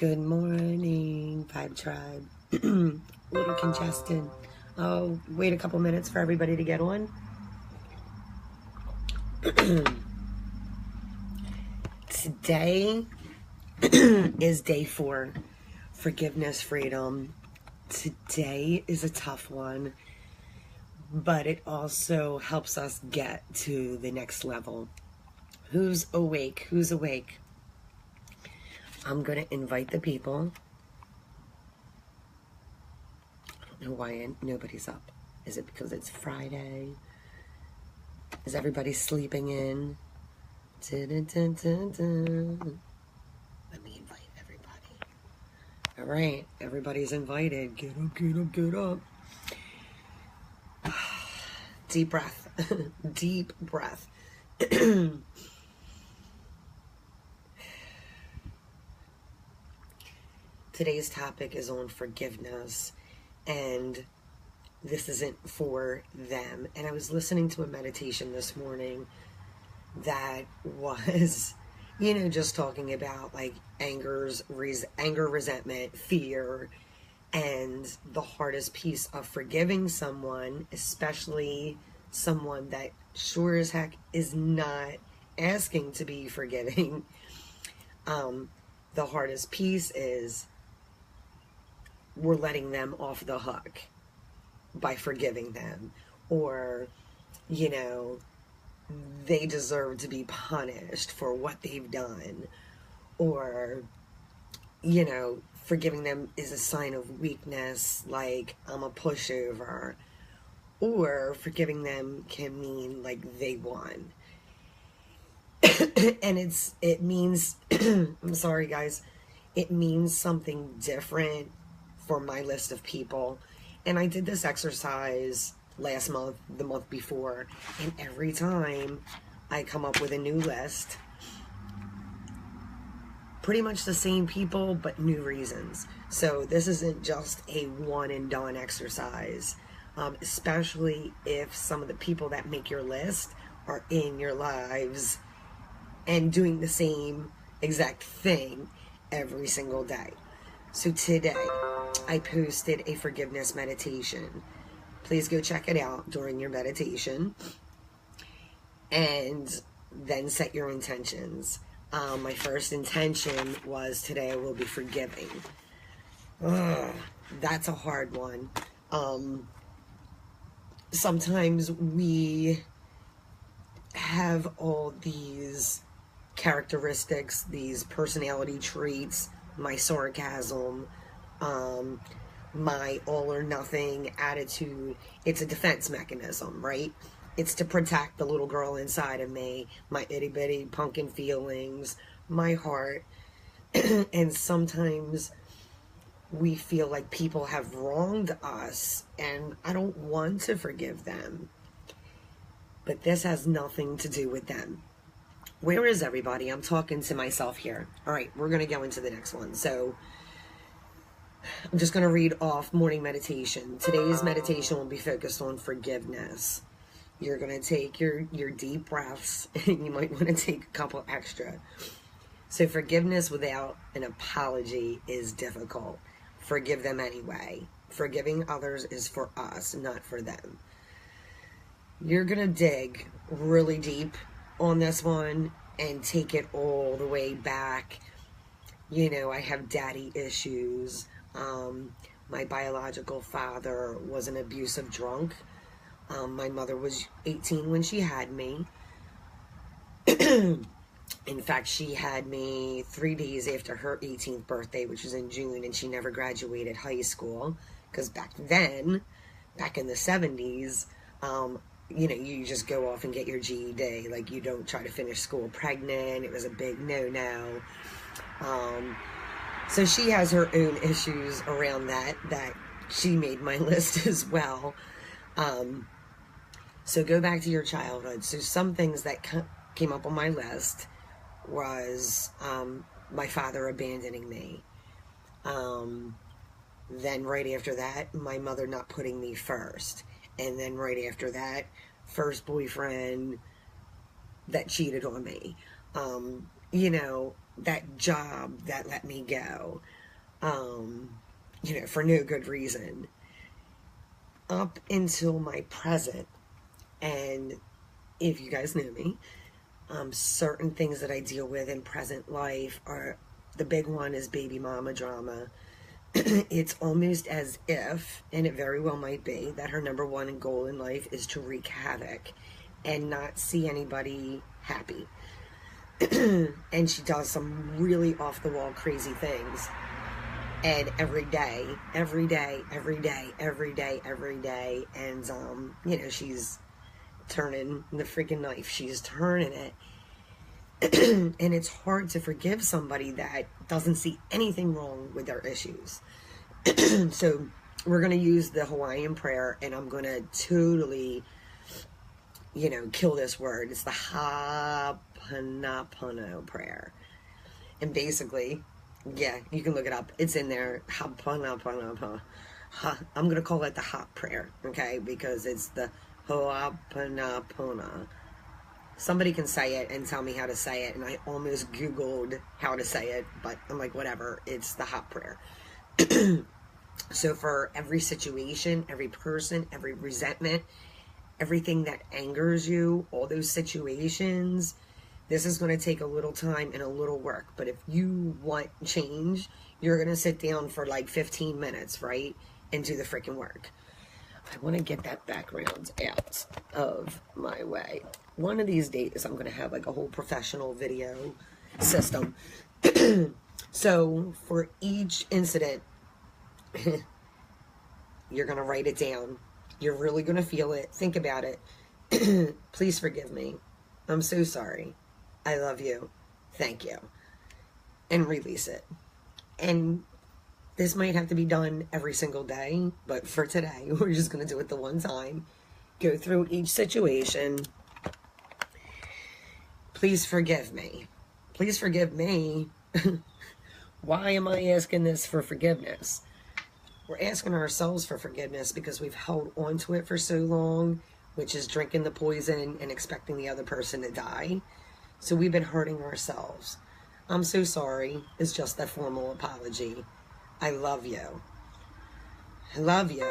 Good morning, Vibe Tribe. Little congested. Oh, wait a couple minutes for everybody to get on. Today is day 4. Forgiveness, freedom. Today is a tough one, but it also helps us get to the next level. Who's awake? Who's awake? I'm going to invite the people. I don't know why nobody's up. Is it because it's Friday? Is everybody sleeping in? Dun, dun, dun, dun, dun. Let me invite everybody. All right, everybody's invited. Get up, get up, get up. Deep breath. Deep breath. Today's topic is on forgiveness, and this isn't for them. And I was listening to a meditation this morning that was, just talking about like anger, resentment, fear, and the hardest piece of forgiving someone, especially someone that sure as heck is not asking to be forgiving. The hardest piece is we're letting them off the hook by forgiving them, or they deserve to be punished for what they've done, or forgiving them is a sign of weakness, like I'm a pushover, or forgiving them can mean like they won. And it means I'm sorry guys, it means something different for my list of people. And I did this exercise last month, the month before, and every time I come up with a new list, pretty much the same people but new reasons. So this isn't just a one and done exercise, especially if some of the people that make your list are in your lives and doing the same exact thing every single day. So today I posted a forgiveness meditation. Please go check it out during your meditation and then set your intentions. My first intention was today I will be forgiving. That's a hard one. Sometimes we have all these characteristics, these personality traits, my sarcasm, my all or nothing attitude. It's a defense mechanism, right? It's to protect the little girl inside of me, my itty bitty pumpkin feelings, my heart. And sometimes we feel like people have wronged us, and I don't want to forgive them. But this has nothing to do with them. Where is everybody? I'm talking to myself here. All right, we're going to go into the next one. So I'm just going to read off morning meditation. Today's meditation will be focused on forgiveness. You're going to take your deep breaths, and you might want to take a couple extra. So forgiveness without an apology is difficult. Forgive them anyway. Forgiving others is for us, not for them. You're going to dig really deep on this one and take it all the way back. I have daddy issues. My biological father was an abusive drunk. My mother was 18 when she had me. In fact, she had me 3 days after her 18th birthday, which was in June, and she never graduated high school. Because back then, back in the 70s, you just go off and get your GED. Like, you don't try to finish school pregnant. It was a big no-no. So she has her own issues around that she made my list as well. So go back to your childhood. So some things that came up on my list was my father abandoning me. Then right after that, my mother not putting me first. And then right after that, first boyfriend that cheated on me. that job that let me go, for no good reason, up until my present. And if you guys knew me, certain things that I deal with in present life are, the big one is baby mama drama. It's almost as if, and it very well might be, that her number one goal in life is to wreak havoc and not see anybody happy. And she does some really off-the-wall crazy things. And every day, and, she's turning the freaking knife. She's turning it. And it's hard to forgive somebody that doesn't see anything wrong with their issues. So we're going to use the Hawaiian prayer, and I'm going to totally, kill this word. It's the Ha'aponopono prayer. And basically, yeah, you can look it up. It's in there. Ha'aponopono. I'm going to call it the hot prayer, okay? Because it's the Ho'aponopono. Somebody can say it and tell me how to say it, and I almost Googled how to say it, but I'm like, whatever, it's the hot prayer. So for every situation, every person, every resentment, everything that angers you, all those situations, this is going to take a little time and a little work. But if you want change, you're going to sit down for like 15 minutes, right, and do the freaking work. I want to get that background out of my way. One of these days, I'm going to have like a whole professional video system. So for each incident, you're going to write it down. You're really going to feel it. Think about it. Please forgive me. I'm so sorry. I love you. Thank you. And release it. And this might have to be done every single day, but for today, we're just going to do it the one time. Go through each situation. Please forgive me. Please forgive me. Why am I asking this for forgiveness? We're asking ourselves for forgiveness because we've held on to it for so long, which is drinking the poison and expecting the other person to die. So we've been hurting ourselves. I'm so sorry. It's just a formal apology. I love you. I love you.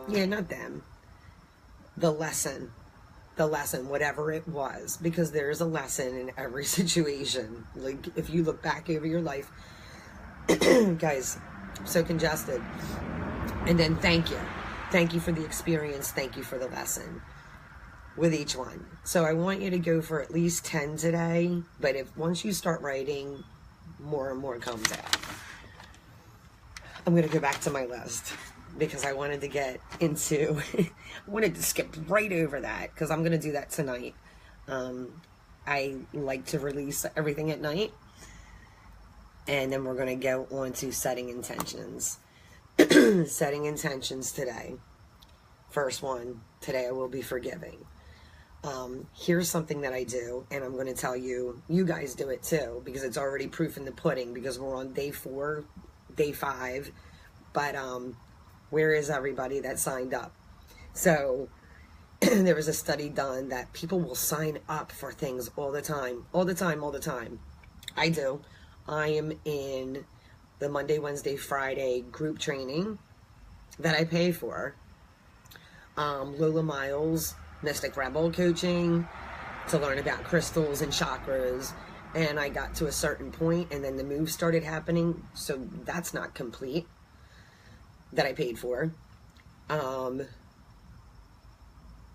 Yeah, not them. The lesson, whatever it was, because there is a lesson in every situation. Like, if you look back over your life, guys, I'm so congested. And then thank you. Thank you for the experience. Thank you for the lesson with each one. So I want you to go for at least 10 today, but once you start writing, more and more comes out. I'm going to go back to my list because I wanted to get into, I wanted to skip right over that because I'm going to do that tonight. I like to release everything at night, and then we're going to go on to setting intentions. Setting intentions today. First one, today I will be forgiving. Here's something that I do, and I'm going to tell you, you guys do it too, because it's already proof in the pudding, because we're on day 4, day 5, but where is everybody that signed up? So there was a study done that people will sign up for things all the time. I do. I am in the Monday, Wednesday, Friday group training that I pay for. Lola Miles, Mystic Rebel coaching to learn about crystals and chakras. And I got to a certain point and then the move started happening. So that's not complete, that I paid for.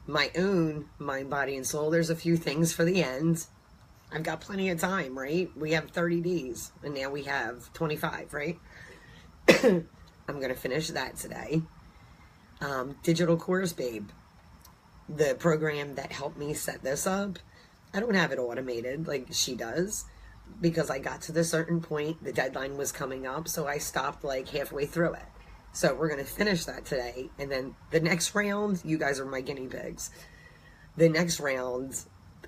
My own mind, body, and soul. There's a few things for the end. I've got plenty of time, right? We have 30 days, and now we have 25, right? I'm going to finish that today. Digital Course Babe, the program that helped me set this up. I don't have it automated like she does, because I got to the certain point, the deadline was coming up, so I stopped like halfway through it. So we're going to finish that today, and then the next round, you guys are my guinea pigs. The next round,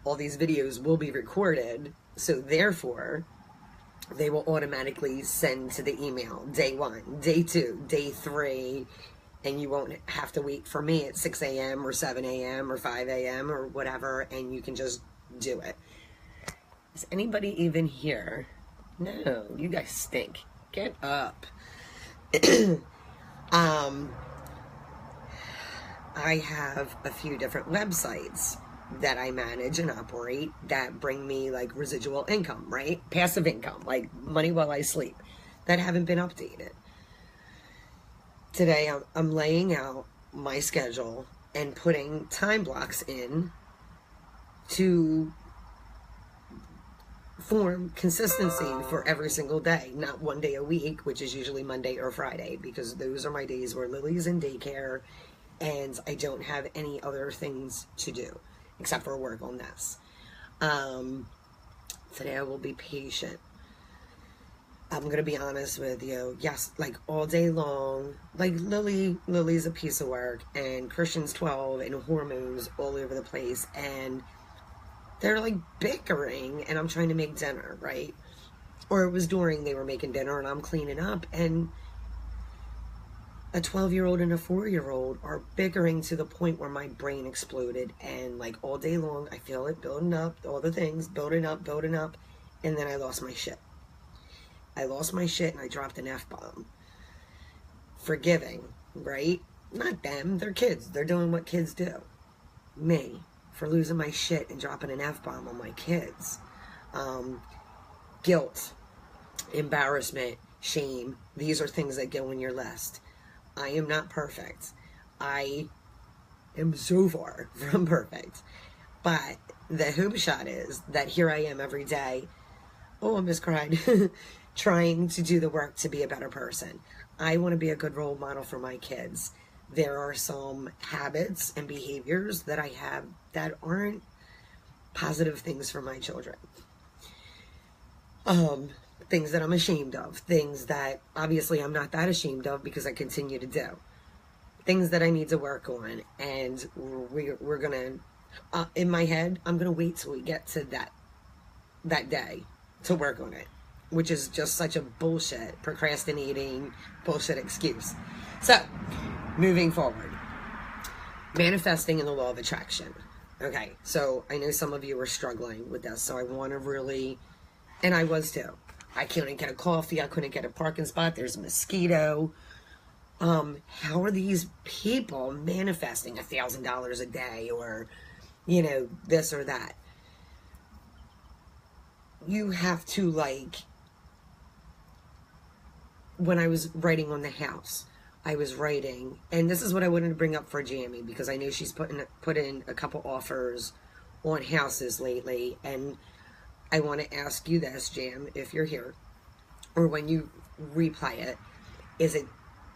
all these videos will be recorded, so therefore they will automatically send to the email day 1, day 2, day 3, and you won't have to wait for me at 6 a.m. or 7 a.m. or 5 a.m. or whatever, and you can just do it. Is anybody even here No, you guys stink. Get up. um, I have a few different websites that I manage and operate that bring me like residual income, right? Passive income, like money while I sleep, that haven't been updated. Today I'm laying out my schedule and putting time blocks in to form consistency for every single day, not one day a week, which is usually Monday or Friday, because those are my days where Lily's in daycare and I don't have any other things to do except for work on this. Today I will be patient. I'm going to be honest with you. Yes, like all day long, like Lily's a piece of work, and Christian's 12 and hormones all over the place, and they're like bickering, and I'm trying to make dinner, right? Or it was during they were making dinner and I'm cleaning up, and a 12-year-old and a 4-year-old are bickering to the point where my brain exploded, and like all day long I feel it building up, all the things building up, and then I lost my shit. I lost my shit and I dropped an F-bomb. Forgiving, right? Not them, they're kids. They're doing what kids do. Me, for losing my shit and dropping an F-bomb on my kids. Guilt, embarrassment, shame. These are things that go in your list. I am not perfect. I am so far from perfect. But the hope shot is that here I am every day. Oh, I miscried. Trying to do the work to be a better person. I want to be a good role model for my kids. There are some habits and behaviors that I have that aren't positive things for my children. Things that I'm ashamed of. Things that obviously I'm not that ashamed of because I continue to do. Things that I need to work on. And we're going to, in my head, I'm going to wait till we get to that day to work on it. Which is just such a bullshit, procrastinating, bullshit excuse. So, moving forward. Manifesting in the law of attraction. Okay, so I know some of you are struggling with this, so I want to really, and I was too. I couldn't get a coffee, I couldn't get a parking spot, there's a mosquito. How are these people manifesting $1,000 a day or, this or that? You have to when I was writing on the house, I was writing, and this is what I wanted to bring up for Jamie, because I know she's put in a couple offers on houses lately, and I want to ask you this, Jam, if you're here, or when you replay it, is it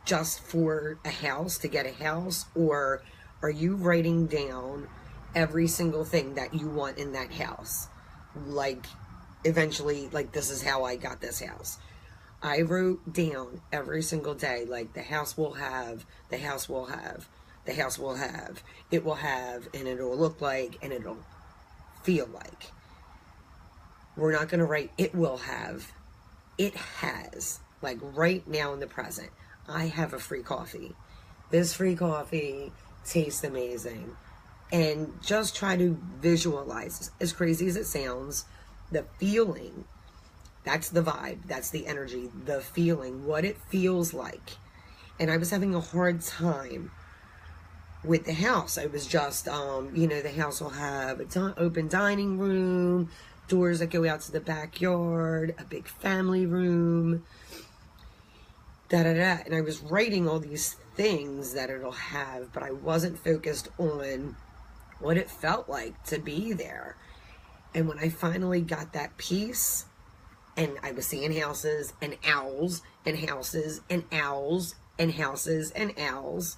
just for a house, to get a house, or are you writing down every single thing that you want in that house? Like, eventually, this is how I got this house. I wrote down every single day, the house will have, the house will have, the house will have, it will have, and it'll look like, and it'll feel like. We're not going to write it will have, it has. Right now in the present, I have a free coffee. This free coffee tastes amazing. And just try to visualize, as crazy as it sounds, the feeling. That's the vibe, that's the energy, the feeling, what it feels like. And I was having a hard time with the house. I was just, the house will have an open dining room, doors that go out to the backyard, a big family room, da-da-da. And I was writing all these things that it'll have, but I wasn't focused on what it felt like to be there. And when I finally got that piece, and I was seeing houses and owls and houses and owls and houses and owls.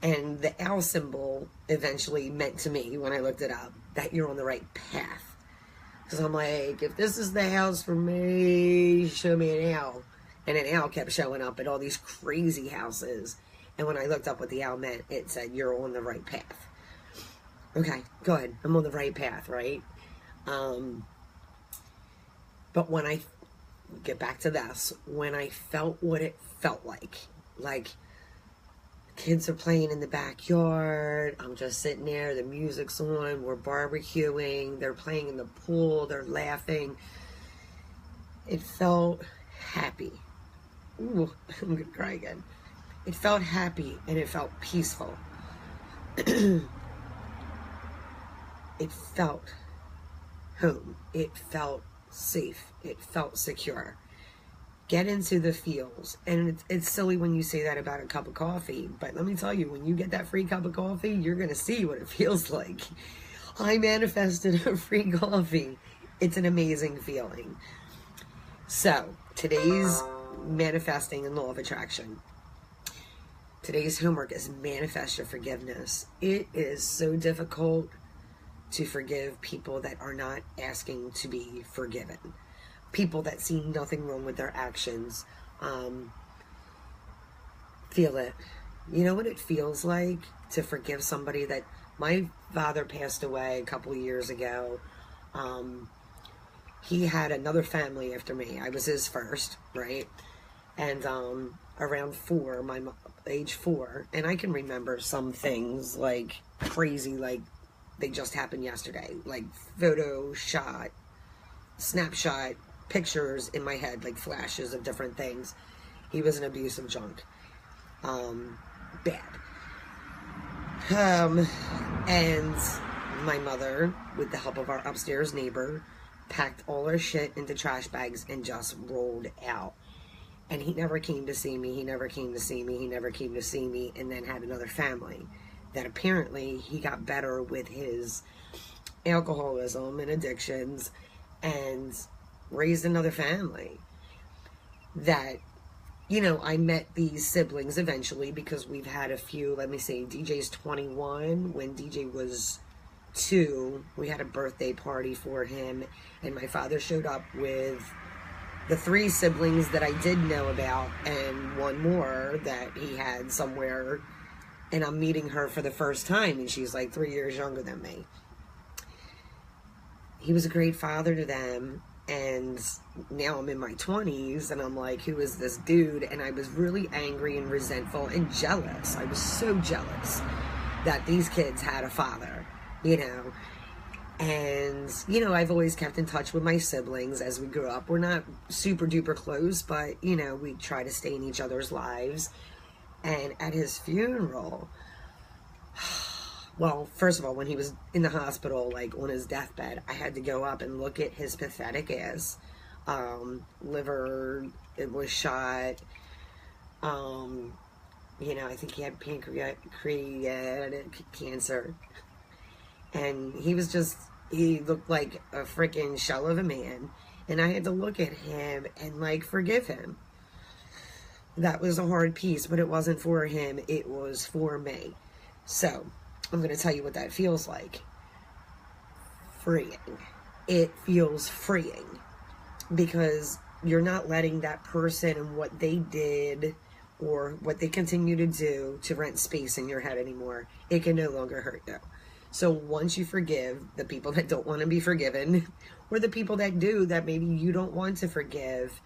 And the owl symbol eventually meant to me, when I looked it up, that you're on the right path. Because I'm like, if this is the house for me, show me an owl. And an owl kept showing up at all these crazy houses. And when I looked up what the owl meant, it said, you're on the right path. Okay, good. I'm on the right path, right? But when I get back to this, when I felt what it felt like kids are playing in the backyard, I'm just sitting there, the music's on, we're barbecuing, they're playing in the pool, they're laughing. It felt happy. Ooh, I'm gonna cry again. It felt happy and it felt peaceful. It felt home. It felt safe. It felt secure. Get into the feels. And it's silly when you say that about a cup of coffee, but let me tell you, when you get that free cup of coffee, you're going to see what it feels like. I manifested a free coffee. It's an amazing feeling. So, today's manifesting and law of attraction. Today's homework is manifest your forgiveness. It is so difficult to forgive people that are not asking to be forgiven. People that see nothing wrong with their actions. Feel it. You know what it feels like to forgive somebody that... My father passed away a couple of years ago. He had another family after me. I was his first, right? And around age 4, and I can remember some things like crazy, like they just happened yesterday, like Photoshop, snapshot, pictures in my head, like flashes of different things. He was an abusive junk. Bad. And my mother, with the help of our upstairs neighbor, packed all our shit into trash bags and just rolled out. And he never came to see me. He never came to see me. He never came to see me. And then had another family that apparently he got better with his alcoholism and addictions and raised another family. That, you know, I met these siblings eventually because we've had a few. Let me see, DJ's 21. When DJ was 2, we had a birthday party for him, and my father showed up with the 3 siblings that I did know about and one more that he had somewhere, and I'm meeting her for the first time, and she's like 3 years younger than me. He was a great father to them, and now I'm in my 20s, and I'm like, who is this dude? And I was really angry and resentful and jealous. I was so jealous that these kids had a father, you know. And, you know, I've always kept in touch with my siblings as we grew up. We're not super duper close, but, you know, we try to stay in each other's lives. And at his funeral, well, first of all, when he was in the hospital, like on his deathbed, I had to go up and look at his pathetic ass. Liver, it was shot. You know, I think he had pancreatic cancer. And he was just, he looked like a freaking shell of a man. And I had to look at him and, like, forgive him. That was a hard piece, but it wasn't for him. It was for me. So, I'm going to tell you what that feels like. Freeing. It feels freeing. Because you're not letting that person and what they did or what they continue to do to rent space in your head anymore. It can no longer hurt you. So once you forgive the people that don't want to be forgiven, or the people that do, that maybe you don't want to forgive.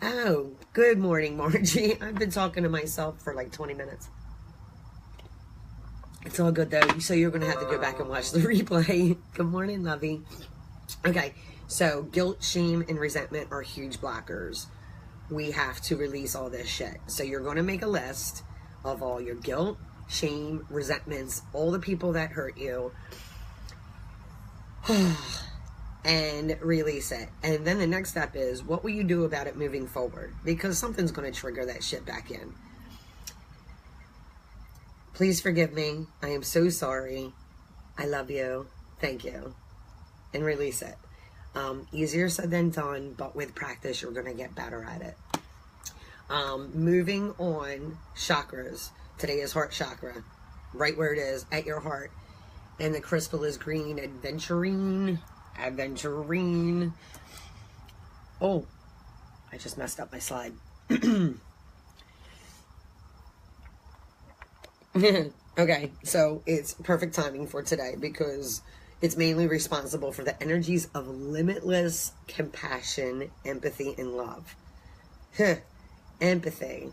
Oh, good morning, Margie. I've been talking to myself for like 20 minutes. It's all good though. So you're going to have to go back and watch the replay. Good morning, lovey. Okay, so guilt, shame, and resentment are huge blockers. We have to release all this shit. So you're going to make a list of all your guilt, shame, resentments, all the people that hurt you, and release it. And then the next step is, what will you do about it moving forward? Because something's going to trigger that shit back in. Please forgive me. I am so sorry. I love you. Thank you. And release it. Easier said than done, but with practice, you're going to get better at it. Moving on, chakras. Today is heart chakra, right where it is, at your heart. And the crystal is green, aventurine. Oh, I just messed up my slide. Okay, so it's perfect timing for today because it's mainly responsible for the energies of limitless compassion, empathy, and love. Empathy.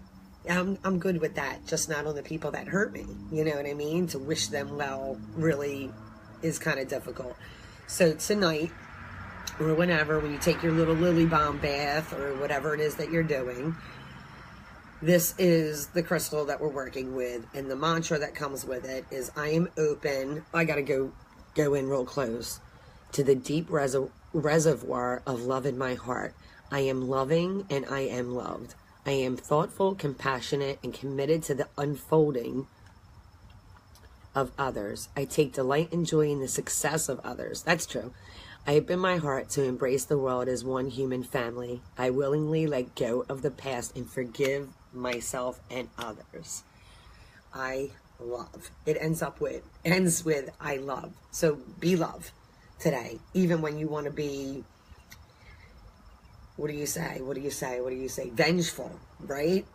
I'm good with that, just not on the people that hurt me. You know what I mean? To wish them well really is kind of difficult. So tonight, or whenever, when you take your little lily balm bath or whatever it is that you're doing, this is the crystal that we're working with, and the mantra that comes with it is, I am open. I gotta go in real close to the deep reservoir of love in my heart. I am loving and I am loved. I am thoughtful, compassionate, and committed to the unfolding of others. I take delight and joy in the success of others. That's true. I open my heart to embrace the world as one human family. I willingly let go of the past and forgive myself and others. I love. It ends with I love. So be love today. Even when you want to be, what do you say? Vengeful, right?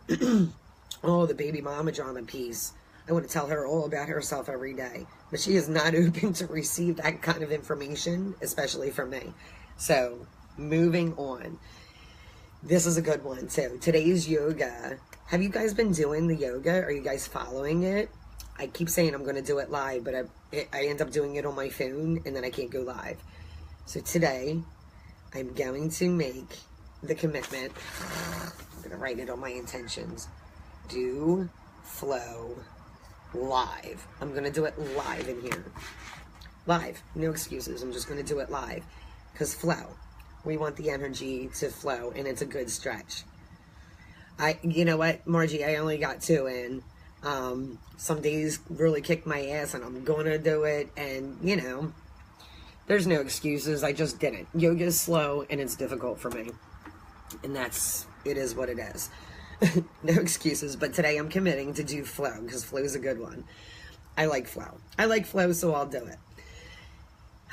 Oh, the baby mama drama piece. I want to tell her all about herself every day. But she is not open to receive that kind of information, especially from me. So, moving on. This is a good one, too. Today's yoga. Have you guys been doing the yoga? Are you guys following it? I keep saying I'm going to do it live, but I end up doing it on my phone, and then I can't go live. So today, I'm going to make the commitment. I'm going to write it on my intentions. Do flow live. I'm going to do it live in here. Live. No excuses. I'm just going to do it live. Because flow. We want the energy to flow, and it's a good stretch. You know what, Margie, I only got 2 in. Some days really kicked my ass, and I'm going to do it, and, you know, there's no excuses. I just didn't. Yoga is slow, and it's difficult for me. And it is what it is. No excuses, but today I'm committing to do flow, because flow is a good one. I like flow, so I'll do it.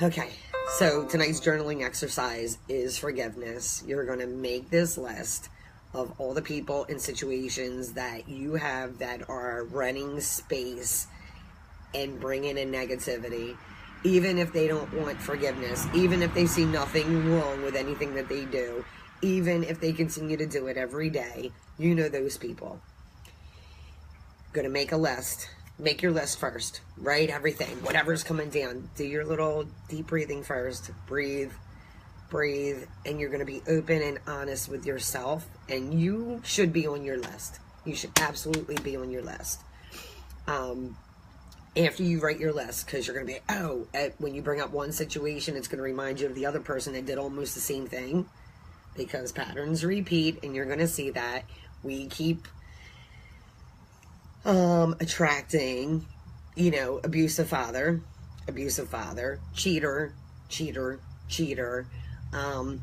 Okay, so tonight's journaling exercise is forgiveness. You're going to make this list of all the people and situations that you have that are running space and bringing in negativity, even if they don't want forgiveness, even if they see nothing wrong with anything that they do, even if they continue to do it every day. You know those people. Going to make a list. Make your list first. Write everything. Whatever's coming down. Do your little deep breathing first. Breathe. And you're going to be open and honest with yourself. And you should be on your list. You should absolutely be on your list. After you write your list, because you're going to be, when you bring up one situation, it's going to remind you of the other person that did almost the same thing. Because patterns repeat, and you're going to see that. We keep attracting, abusive father, cheater, and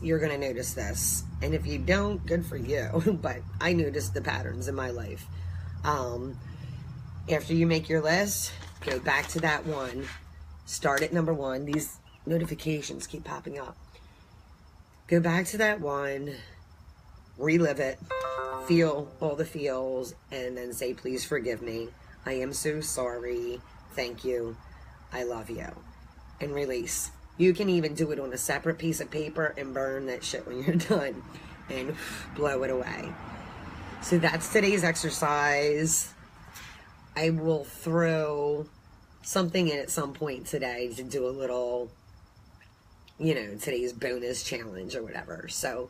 you're going to notice this. And if you don't, good for you, but I noticed the patterns in my life. After you make your list, go back to that one, start at number 1. These notifications keep popping up. Go back to that one, relive it, feel all the feels, and then say, please forgive me. I am so sorry. Thank you. I love you. And release. You can even do it on a separate piece of paper and burn that shit when you're done and blow it away. So that's today's exercise. I will throw something in at some point today to do a little, today's bonus challenge or whatever. So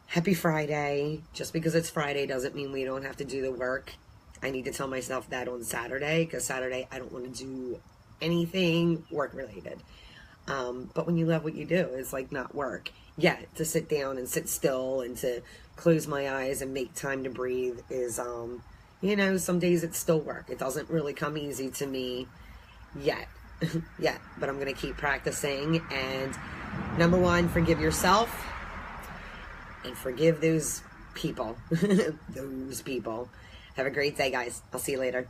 happy Friday. Just because it's Friday doesn't mean we don't have to do the work. I need to tell myself that on Saturday, because Saturday I don't want to do anything work related. But when you love what you do, it's like not work. Yeah, to sit down and sit still and to close my eyes and make time to breathe is, some days it's still work. It doesn't really come easy to me yet. But I'm going to keep practicing. And number 1, forgive yourself and forgive those people. Those people. Have a great day, guys. I'll see you later.